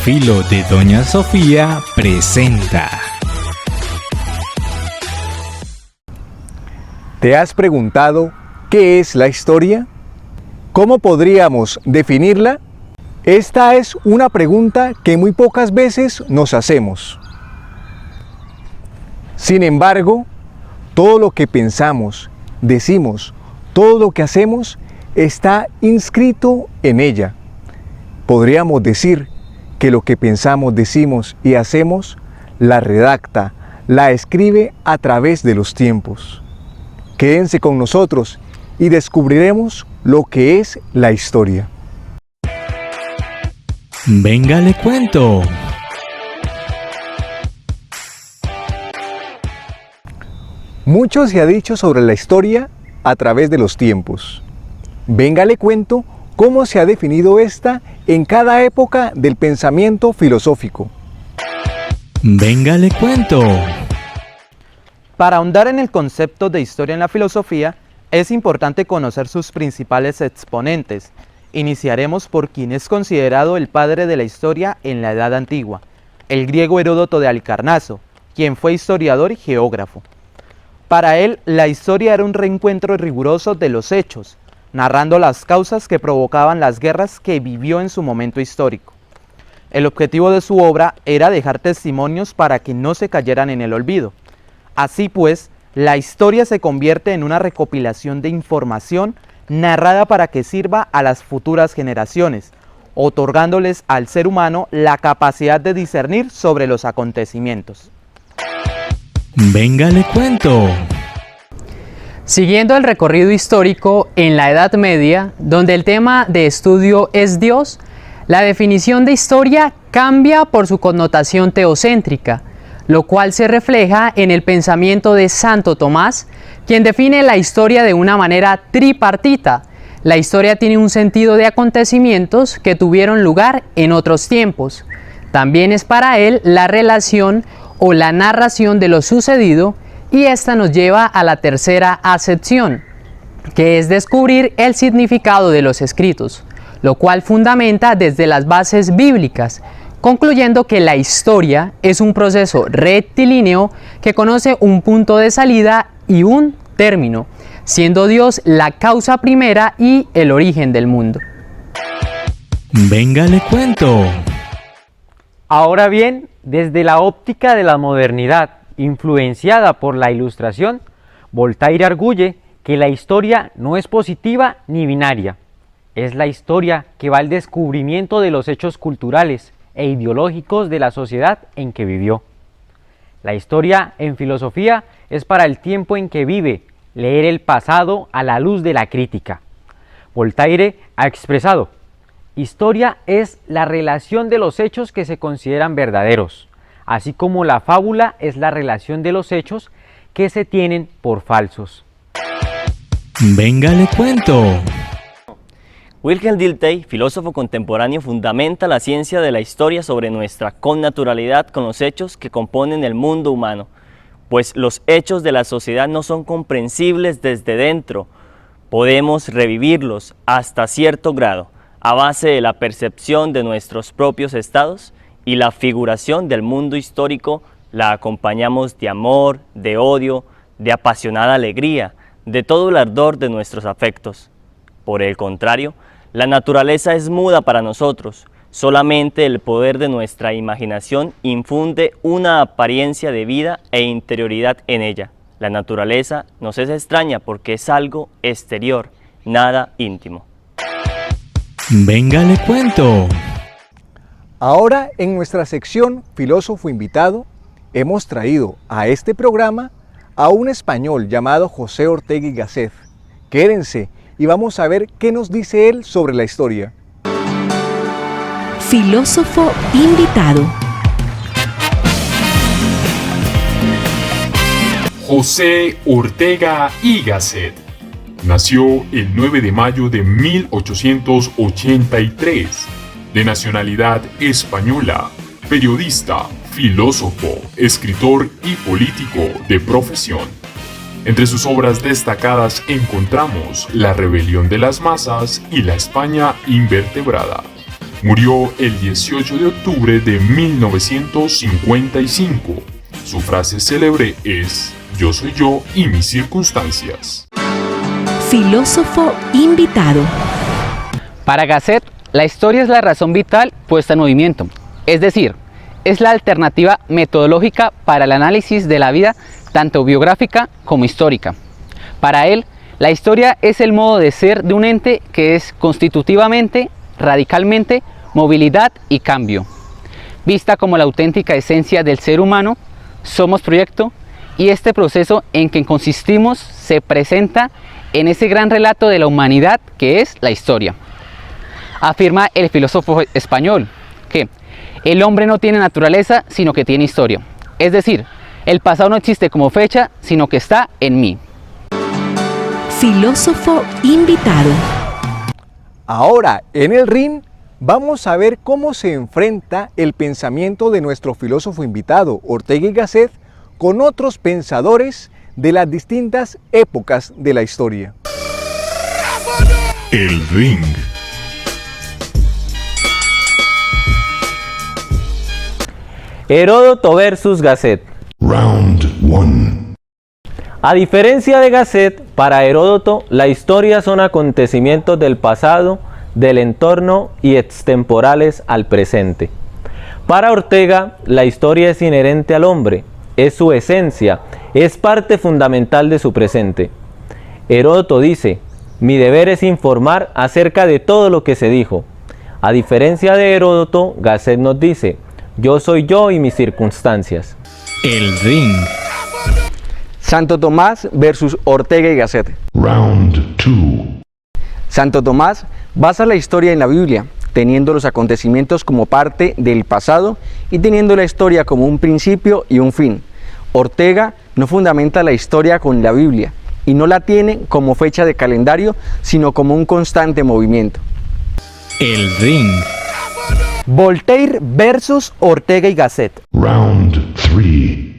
Filo de Doña Sofía presenta. ¿Te has preguntado qué es la historia? ¿Cómo podríamos definirla? Esta es una pregunta que muy pocas veces nos hacemos. Sin embargo, todo lo que pensamos, decimos, todo lo que hacemos está inscrito en ella. Podríamos decir que lo que pensamos, decimos y hacemos la redacta, la escribe a través de los tiempos. Quédense con nosotros y descubriremos lo que es la historia. Venga, le cuento. Mucho se ha dicho sobre la historia a través de los tiempos. Venga, le cuento cómo se ha definido esta en cada época del pensamiento filosófico. Venga, le cuento. Para ahondar en el concepto de historia en la filosofía, es importante conocer sus principales exponentes. Iniciaremos por quien es considerado el padre de la historia en la Edad Antigua, el griego Heródoto de Halicarnaso, quien fue historiador y geógrafo. Para él, la historia era un reencuentro riguroso de los hechos, narrando las causas que provocaban las guerras que vivió en su momento histórico. El objetivo de su obra era dejar testimonios para que no se cayeran en el olvido. Así pues, la historia se convierte en una recopilación de información narrada para que sirva a las futuras generaciones, otorgándoles al ser humano la capacidad de discernir sobre los acontecimientos. Venga, le cuento. Siguiendo el recorrido histórico en la Edad Media, donde el tema de estudio es Dios, la definición de historia cambia por su connotación teocéntrica, lo cual se refleja en el pensamiento de Santo Tomás, quien define la historia de una manera tripartita. La historia tiene un sentido de acontecimientos que tuvieron lugar en otros tiempos. También es para él la relación o la narración de lo sucedido, y esta nos lleva a la tercera acepción, que es descubrir el significado de los escritos, lo cual fundamenta desde las bases bíblicas, concluyendo que la historia es un proceso rectilíneo que conoce un punto de salida y un término, siendo Dios la causa primera y el origen del mundo. Venga, le cuento. Ahora bien, desde la óptica de la modernidad, influenciada por la Ilustración, Voltaire arguye que la historia no es positiva ni binaria. Es la historia que va al descubrimiento de los hechos culturales e ideológicos de la sociedad en que vivió. La historia en filosofía es para el tiempo en que vive, leer el pasado a la luz de la crítica. Voltaire ha expresado: historia es la relación de los hechos que se consideran verdaderos, así como la fábula es la relación de los hechos que se tienen por falsos. Venga, le cuento. Wilhelm Dilthey, filósofo contemporáneo, fundamenta la ciencia de la historia sobre nuestra connaturalidad con los hechos que componen el mundo humano, pues los hechos de la sociedad no son comprensibles desde dentro. Podemos revivirlos hasta cierto grado, a base de la percepción de nuestros propios estados, y la figuración del mundo histórico la acompañamos de amor, de odio, de apasionada alegría, de todo el ardor de nuestros afectos. Por el contrario, la naturaleza es muda para nosotros, solamente el poder de nuestra imaginación infunde una apariencia de vida e interioridad en ella. La naturaleza nos es extraña porque es algo exterior, nada íntimo. Venga, le cuento. Ahora, en nuestra sección Filósofo Invitado, hemos traído a este programa a un español llamado José Ortega y Gasset. Quédense y vamos a ver qué nos dice él sobre la historia. Filósofo Invitado. José Ortega y Gasset nació el 9 de mayo de 1883, de nacionalidad española, periodista, filósofo, escritor y político de profesión. Entre sus obras destacadas encontramos La rebelión de las masas y La España invertebrada. Murió el 18 de octubre de 1955. Su frase célebre es: "Yo soy yo y mis circunstancias". Filósofo invitado. Para Gasset, la historia es la razón vital puesta en movimiento, es decir, es la alternativa metodológica para el análisis de la vida, tanto biográfica como histórica. Para él, la historia es el modo de ser de un ente que es constitutivamente, radicalmente, movilidad y cambio. Vista como la auténtica esencia del ser humano, somos proyecto, y este proceso en que consistimos se presenta en ese gran relato de la humanidad que es la historia. Afirma el filósofo español que el hombre no tiene naturaleza, sino que tiene historia. Es decir, el pasado no existe como fecha, sino que está en mí. Filósofo invitado. Ahora, en el ring, vamos a ver cómo se enfrenta el pensamiento de nuestro filósofo invitado, Ortega y Gasset, con otros pensadores de las distintas épocas de la historia. El ring. Heródoto versus Gasset. Round 1. A diferencia de Gasset, para Heródoto, la historia son acontecimientos del pasado, del entorno y extemporales al presente. Para Ortega, la historia es inherente al hombre, es su esencia, es parte fundamental de su presente. Heródoto dice: "Mi deber es informar acerca de todo lo que se dijo". A diferencia de Heródoto, Gasset nos dice: "Yo soy yo y mis circunstancias". El ring. Santo Tomás versus Ortega y Gasset. Round 2. Santo Tomás basa la historia en la Biblia, teniendo los acontecimientos como parte del pasado y teniendo la historia como un principio y un fin. Ortega no fundamenta la historia con la Biblia y no la tiene como fecha de calendario, sino como un constante movimiento. El ring. Voltaire versus Ortega y Gasset. Round 3.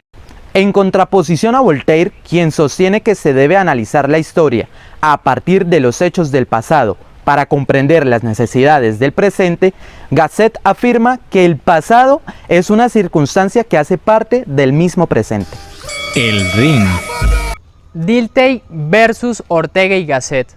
En contraposición a Voltaire, quien sostiene que se debe analizar la historia a partir de los hechos del pasado para comprender las necesidades del presente, Gasset afirma que el pasado es una circunstancia que hace parte del mismo presente. El ring. Dilthey versus Ortega y Gasset.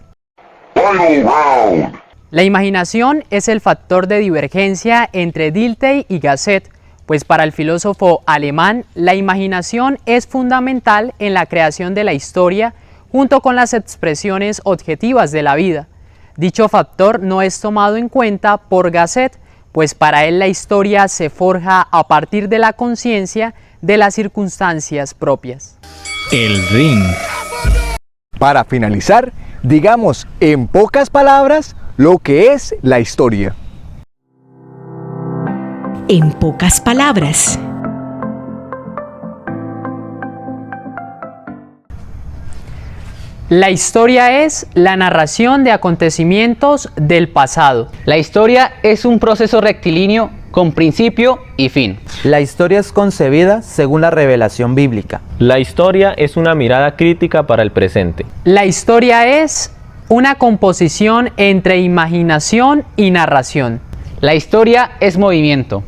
La imaginación es el factor de divergencia entre Dilthey y Gasset, pues para el filósofo alemán la imaginación es fundamental en la creación de la historia junto con las expresiones objetivas de la vida. Dicho factor no es tomado en cuenta por Gasset, pues para él la historia se forja a partir de la conciencia de las circunstancias propias. El ring. Para finalizar, digamos en pocas palabras lo que es la historia. En pocas palabras. La historia es la narración de acontecimientos del pasado. La historia es un proceso rectilíneo con principio y fin. La historia es concebida según la revelación bíblica. La historia es una mirada crítica para el presente. La historia es una composición entre imaginación y narración. La historia es movimiento.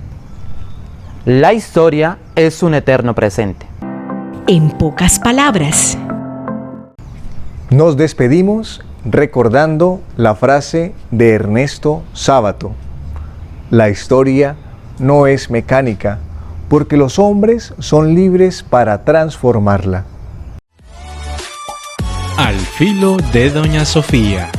La historia es un eterno presente. En pocas palabras. Nos despedimos recordando la frase de Ernesto Sábato: la historia no es mecánica, porque los hombres son libres para transformarla. Al filo de Doña Sofía.